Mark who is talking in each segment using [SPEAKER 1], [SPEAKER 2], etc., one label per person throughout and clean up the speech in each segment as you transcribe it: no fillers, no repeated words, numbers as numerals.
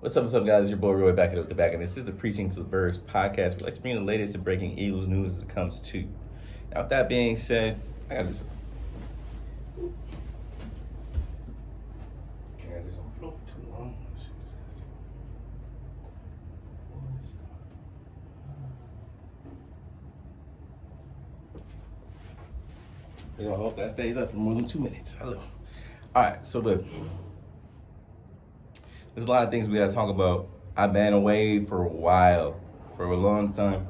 [SPEAKER 1] What's up, guys? Your boy Roy back at the back, and this is the Preaching to the Birds podcast. We like to bring the latest and breaking Eagles news as it comes to. Now, with that being said, I gotta do something. Can't have this on the floor for too long. I hope that stays up for more than 2 minutes. Hello. All right, so look. There's a lot of things we got to talk about. I've been away for a while, for a long time,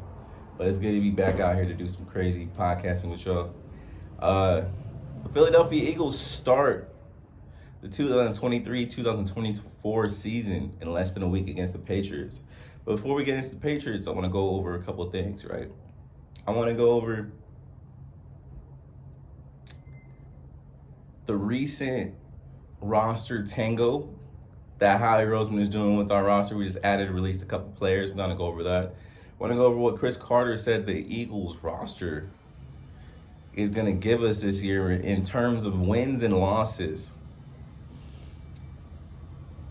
[SPEAKER 1] but it's good to be back out here to do some crazy podcasting with y'all. The Philadelphia Eagles start the 2023-2024 season in less than a week against the Patriots. But before we get into the Patriots, I want to go over a couple of things, right? I want to go over the recent roster tango that Howell Roseman is doing with our roster. We just released a couple players. We're going to go over that. I want to go over what Chris Carter said the Eagles roster is going to give us this year in terms of wins and losses.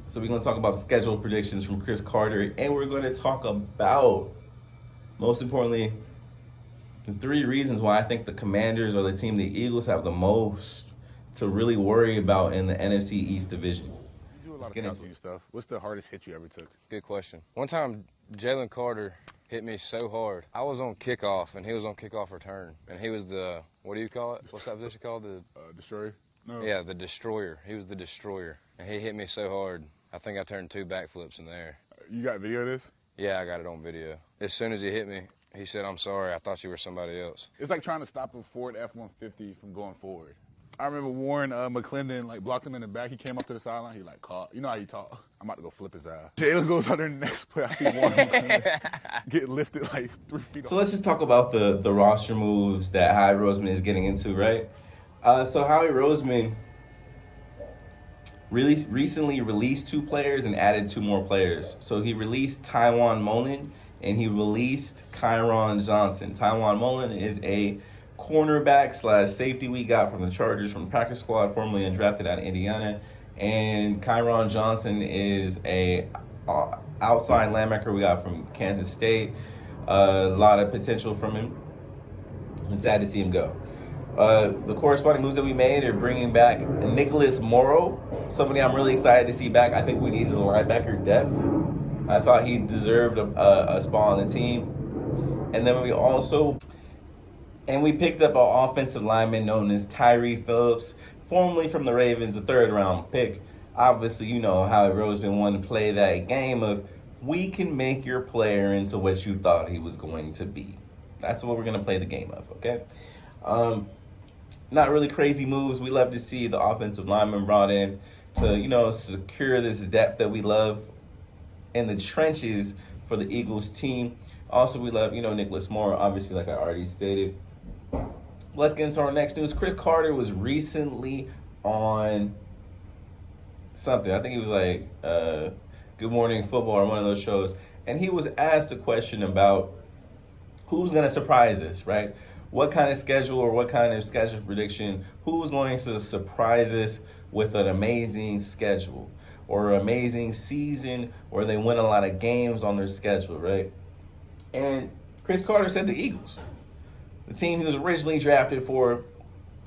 [SPEAKER 1] So we're going to talk about schedule predictions from Chris Carter, and we're going to talk about, most importantly, the 3 reasons why I think the Commanders are the team the Eagles have the most to really worry about in the NFC East division.
[SPEAKER 2] Let's get into stuff. What's the hardest hit you ever took?
[SPEAKER 3] Good question. One time, Jalen Carter hit me so hard. I was on kickoff, and he was on kickoff return. And he was the, what do you call it? What's that position called? The
[SPEAKER 2] destroyer? No.
[SPEAKER 3] Yeah, the destroyer. He was the destroyer. And he hit me so hard, I think I turned 2 backflips in the air.
[SPEAKER 2] You got video of this?
[SPEAKER 3] Yeah, I got it on video. As soon as he hit me, he said, "I'm sorry, I thought you were somebody else."
[SPEAKER 2] It's like trying to stop a Ford F-150 from going forward. I remember Warren McClendon, blocked him in the back. He came up to the sideline. He, caught. You know how he talk. I'm about to go flip his ass. Jalen goes out there the next play. I see Warren McClendon get lifted 3 feet.
[SPEAKER 1] So let's just talk about the roster moves that Howie Roseman is getting into, right? So Howie Roseman recently released 2 players and added 2 more players. So he released Tywan Mullen and he released Kyron Johnson. Tywan Mullen is a cornerback / safety we got from the Chargers from practice squad, formerly undrafted out of Indiana. And Kyron Johnson is a outside linebacker we got from Kansas State. A lot of potential from him. I'm sad to see him go. The corresponding moves that we made are bringing back Nicholas Morrow, somebody I'm really excited to see back. I think we needed a linebacker depth. I thought he deserved a spot on the team. And then we picked up an offensive lineman known as Tyree Phillips, formerly from the Ravens, a 3rd-round pick. Obviously, you know how Roseman wanted to play that game of we can make your player into what you thought he was going to be. That's what we're going to play the game of, okay? Not really crazy moves. We love to see the offensive lineman brought in to, secure this depth that we love in the trenches for the Eagles team. Also, we love, Nicholas Moore, obviously, like I already stated. Let's get into our next news. Chris Carter was recently on something. I think he was Good Morning Football or one of those shows. And he was asked a question about who's going to surprise us, right? What kind of schedule or what kind of schedule prediction, who's going to surprise us with an amazing schedule or an amazing season where they win a lot of games on their schedule, right? And Chris Carter said the Eagles. The team he was originally drafted for,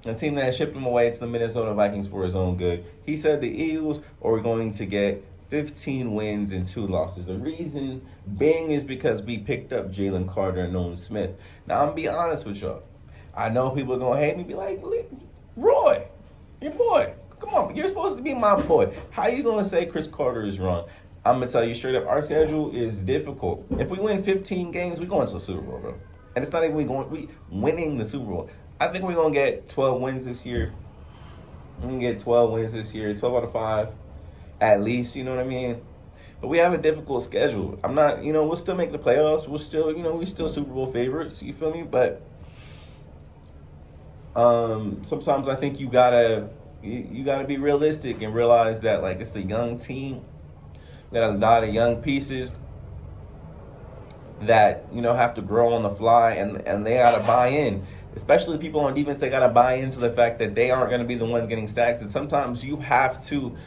[SPEAKER 1] a team that shipped him away to the Minnesota Vikings for his own good. He said the Eagles are going to get 15 wins and 2 losses. The reason being is because we picked up Jalen Carter and Nolan Smith. Now, I'm going to be honest with y'all. I know people are going to hate me, be like, Roy, your boy, come on, you're supposed to be my boy. How are you going to say Chris Carter is wrong? I'm going to tell you straight up, our schedule is difficult. If we win 15 games, we're going to the Super Bowl, bro. And it's not even we winning the Super Bowl. I think we're going to get 12 wins this year. We're going to get 12 wins this year, 12 out of 5 at least, you know what I mean? But we have a difficult schedule. I'm not, we'll still make the playoffs. We'll still, we're still Super Bowl favorites, you feel me? But sometimes I think you gotta be realistic and realize that, it's a young team. We got a lot of young pieces that, have to grow on the fly, and they got to buy in. Especially the people on defense, they got to buy into the fact that they aren't going to be the ones getting sacks. And sometimes you have to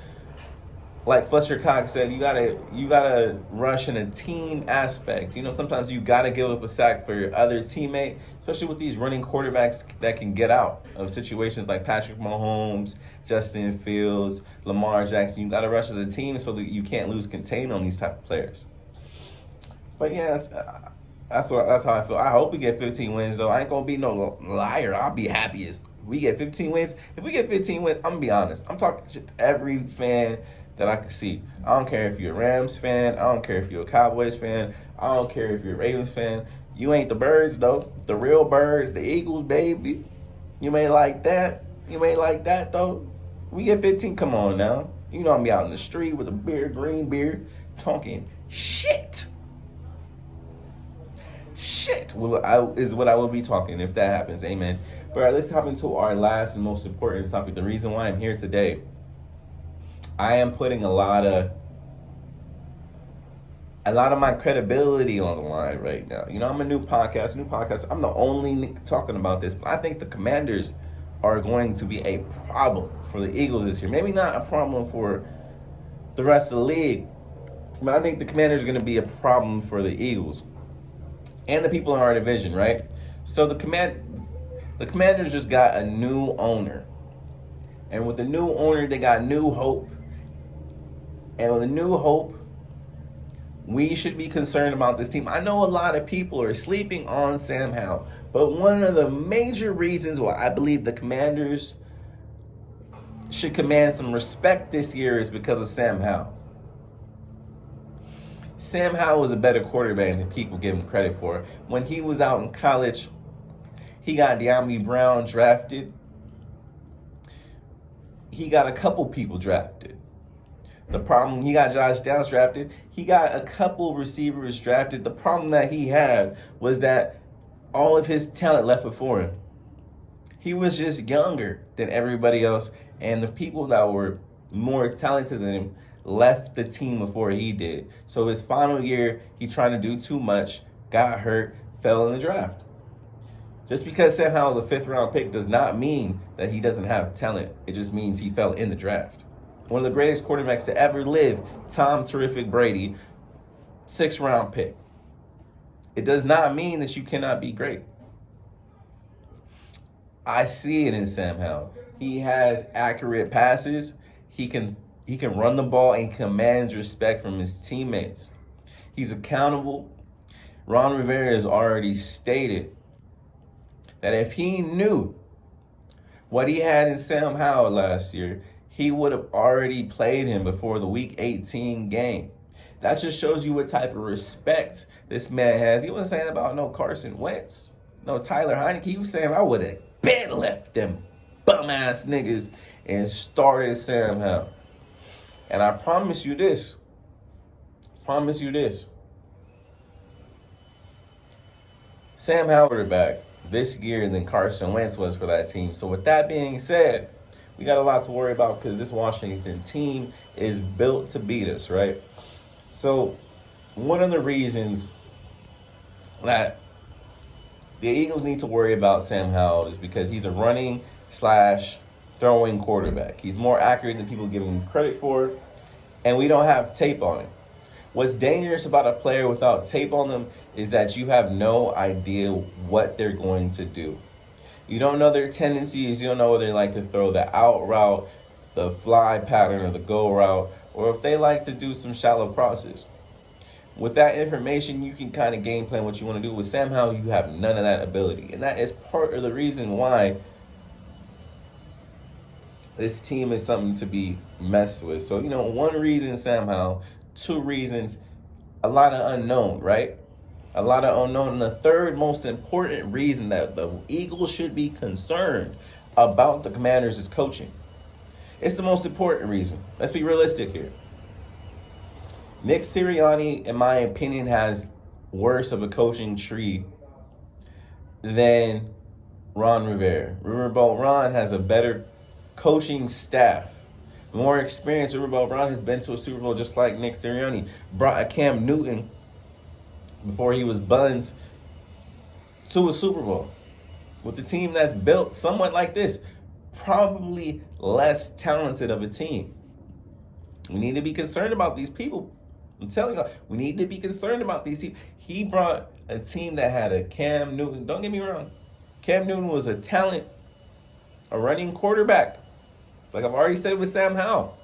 [SPEAKER 1] like Fletcher Cox said, you gotta rush in a team aspect. Sometimes you gotta give up a sack for your other teammate, especially with these running quarterbacks that can get out of situations like Patrick Mahomes, Justin Fields, Lamar Jackson. You gotta rush as a team so that you can't lose contain on these type of players. But yeah, that's how I feel. I hope we get 15 wins though. I ain't gonna be no liar. I'll be happy as we get 15 wins. If we get 15 wins, I'm gonna be honest. I'm talking shit to every fan that I can see. I don't care if you're a Rams fan. I don't care if you're a Cowboys fan. I don't care if you're a Ravens fan. You ain't the Birds, though. The real Birds, the Eagles, baby. You may like that. You may like that, though. We get 15. Come on now. I'm going to be out in the street with a beard, green beard, talking shit. Shit is what I will be talking if that happens. Amen. But all right, let's hop into our last and most important topic. The reason why I'm here today. I am putting a lot of my credibility on the line right now. I'm a new podcast. I'm the only talking about this, but I think the Commanders are going to be a problem for the Eagles this year. Maybe not a problem for the rest of the league, but I think the Commanders are going to be a problem for the Eagles and the people in our division, right? So the Commanders just got a new owner. And with the new owner, they got new hope. And with a new hope, we should be concerned about this team. I know a lot of people are sleeping on Sam Howell, but one of the major reasons why I believe the Commanders should command some respect this year is because of Sam Howell. Sam Howell was a better quarterback than people give him credit for. When he was out in college, he got De'Ami Brown drafted. He got a couple people drafted. The problem, he got Josh Downs drafted. He got a couple receivers drafted. The problem that he had was that all of his talent left before him. He was just younger than everybody else, and the people that were more talented than him left the team before he did. So his final year, he tried to do too much, got hurt, fell in the draft. Just because Sam Howell is a fifth-round pick does not mean that he doesn't have talent. It just means he fell in the draft. One of the greatest quarterbacks to ever live, Tom Terrific Brady, 6th-round pick. It does not mean that you cannot be great. I see it in Sam Howell. He has accurate passes. He can run the ball and commands respect from his teammates. He's accountable. Ron Rivera has already stated that if he knew what he had in Sam Howell last year, he would have already played him before the Week 18 game. That just shows you what type of respect this man has. He wasn't saying about no Carson Wentz, no Tyler Heineke. He was saying, I would have been left them bum-ass niggas and started Sam Howell. And I promise you this. Sam Howell back this year than Carson Wentz was for that team. So with that being said, we got a lot to worry about because this Washington team is built to beat us, right? So one of the reasons that the Eagles need to worry about Sam Howell is because he's a running / throwing quarterback. He's more accurate than people give him credit for, and we don't have tape on him. What's dangerous about a player without tape on them is that you have no idea what they're going to do. You don't know their tendencies. You don't know whether they like to throw the out route, the fly pattern, or the go route, or if they like to do some shallow crosses. With that information, you can kind of game plan what you want to do. With Sam Howell, you have none of that ability. And that is part of the reason why this team is something to be messed with. So, one reason Sam Howell, 2 reasons, a lot of unknown, right? A lot of unknown. And the third most important reason that the Eagles should be concerned about the Commanders is coaching. It's the most important reason. Let's be realistic here. Nick Sirianni, in my opinion, has worse of a coaching tree than Ron Rivera. Riverboat Ron has a better coaching staff, more experience. Riverboat Ron has been to a Super Bowl just like Nick Sirianni. Brought a Cam Newton before he was Buns to a Super Bowl with a team that's built somewhat like this, probably less talented of a team. We need to be concerned about these people. I'm telling you, we need to be concerned about these people. He brought a team that had a Cam Newton. Don't get me wrong. Cam Newton was a talent, a running quarterback. Like I've already said with Sam Howell.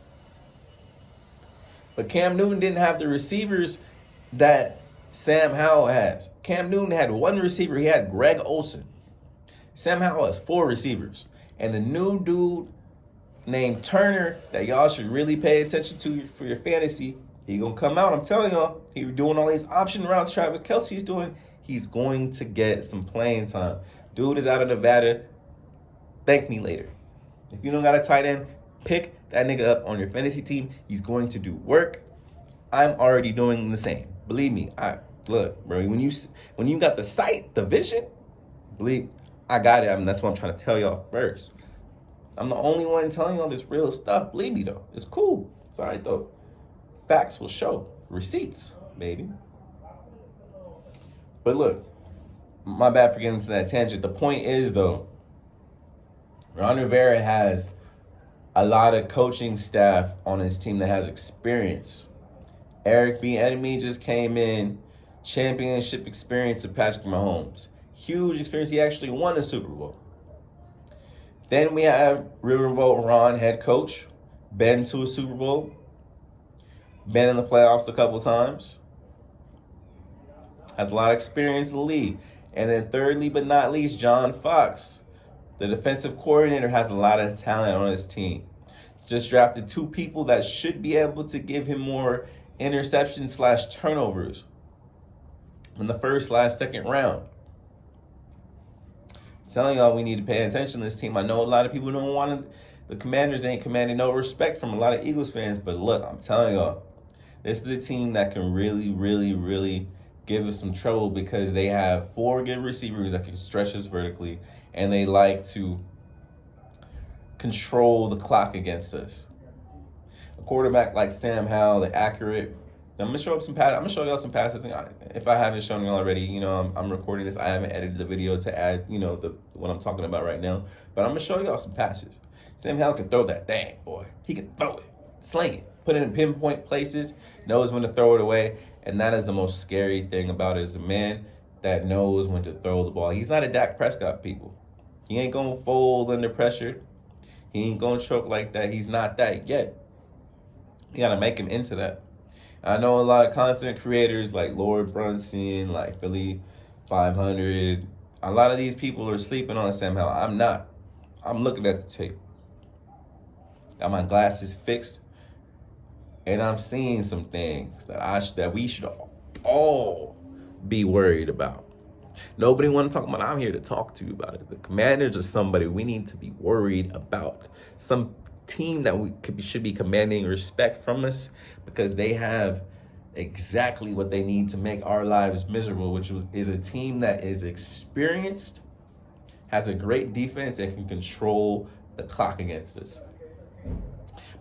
[SPEAKER 1] But Cam Newton didn't have the receivers that Sam Howell has. Cam Newton had one receiver. He had Greg Olsen. Sam Howell has 4 receivers. And the new dude named Turner that y'all should really pay attention to for your fantasy, he gonna come out. I'm telling y'all, he's doing all these option routes Travis Kelce's doing. He's going to get some playing time. Dude is out of Nevada. Thank me later. If you don't got a tight end, pick that nigga up on your fantasy team. He's going to do work. I'm already doing the same. Believe me. Look, bro. When you got the sight, the vision, believe I got it. That's what I'm trying to tell y'all first. I'm the only one telling y'all this real stuff. Believe me though. It's cool. It's all right though. Facts will show. Receipts, baby. But look, my bad for getting into that tangent. The point is though, Ron Rivera has a lot of coaching staff on his team that has experience. Eric Bieniemy just came in, championship experience of Patrick Mahomes. Huge experience. He actually won a Super Bowl. Then we have Riverboat Ron, head coach, been to a Super Bowl, been in the playoffs a couple times, has a lot of experience in the league. And then thirdly, but not least, John Fox, the defensive coordinator, has a lot of talent on his team. Just drafted 2 people that should be able to give him more interceptions / turnovers in the first / second round. Telling y'all we need to pay attention to this team. I know a lot of people don't want to. The Commanders ain't commanding no respect from a lot of Eagles fans, but look, I'm telling y'all, this is a team that can really, really, really give us some trouble because they have 4 good receivers that can stretch us vertically, and they like to control the clock against us. A quarterback like Sam Howell, the accurate. I'm gonna show up some pass. I'm gonna show y'all some passes. If I haven't shown you already, I'm recording this. I haven't edited the video to add, what I'm talking about right now. But I'm gonna show y'all some passes. Sam Howell can throw that thing, boy. He can throw it, sling it, put it in pinpoint places, knows when to throw it away, and that is the most scary thing about it. Is a man that knows when to throw the ball. He's not a Dak Prescott, people. He ain't gonna fold under pressure. He ain't gonna choke like that. He's not that yet. You gotta make him into that. I know a lot of content creators like Lord Brunson, like Philly 500. A lot of these people are sleeping on Sam Howell. I'm not. I'm looking at the tape. Got my glasses fixed, and I'm seeing some things that we should all be worried about. Nobody want to talk about it. I'm here to talk to you about it. The Commanders are somebody we need to be worried about. Some team that should be commanding respect from us because they have exactly what they need to make our lives miserable, which is a team that is experienced, has a great defense, and can control the clock against us.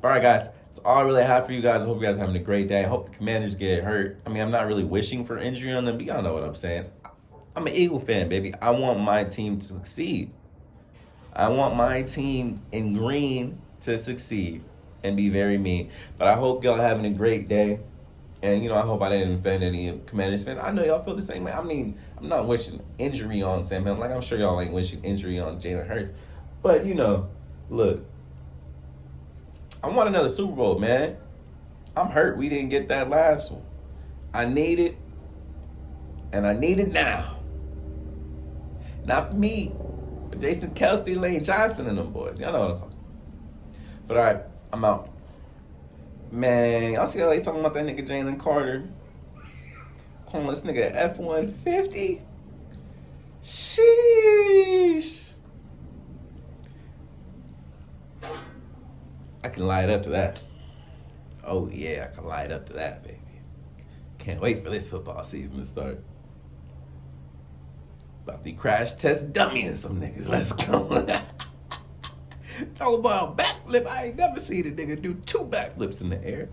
[SPEAKER 1] All right, guys, that's all I really have for you guys. I hope you guys are having a great day. I hope the Commanders get hurt. I mean, I'm not really wishing for injury on them, but y'all know what I'm saying. I'm an Eagle fan, baby. I want my team to succeed. I want my team in green to succeed and be very mean. But I hope y'all having a great day. And, I hope I didn't offend any Commanders fans. I know y'all feel the same way. I mean, I'm not wishing injury on Sam Howell. Like, I'm sure y'all ain't wishing injury on Jalen Hurts. But, look, I want another Super Bowl, man. I'm hurt. We didn't get that last one. I need it. And I need it now. Not for me. But Jason Kelce, Lane Johnson, and them boys. Y'all know what I'm talking about. But all right, I'm out. Man, y'all see how they talking about that nigga Jalen Carter? Calling this nigga F-150? Sheesh. I can light up to that. Oh yeah, I can light up to that, baby. Can't wait for this football season to start. About to crash test dummying some niggas. Let's go. Talk about a backflip. I ain't never seen a nigga do 2 backflips in the air.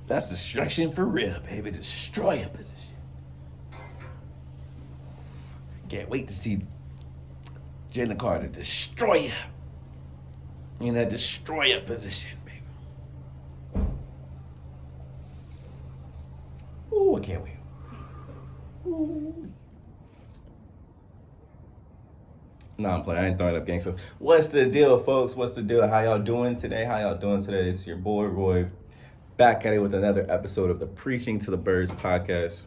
[SPEAKER 1] That's destruction for real, baby. Destroy a position. Can't wait to see Jalen Carter destroy you. in that destroyer position, baby. Ooh, I can't wait. Ooh. No, I'm playing. I ain't throwing up gangster. What's the deal, folks? What's the deal? How y'all doing today? It's your boy, Roy, back at it with another episode of the Preaching to the Birds podcast.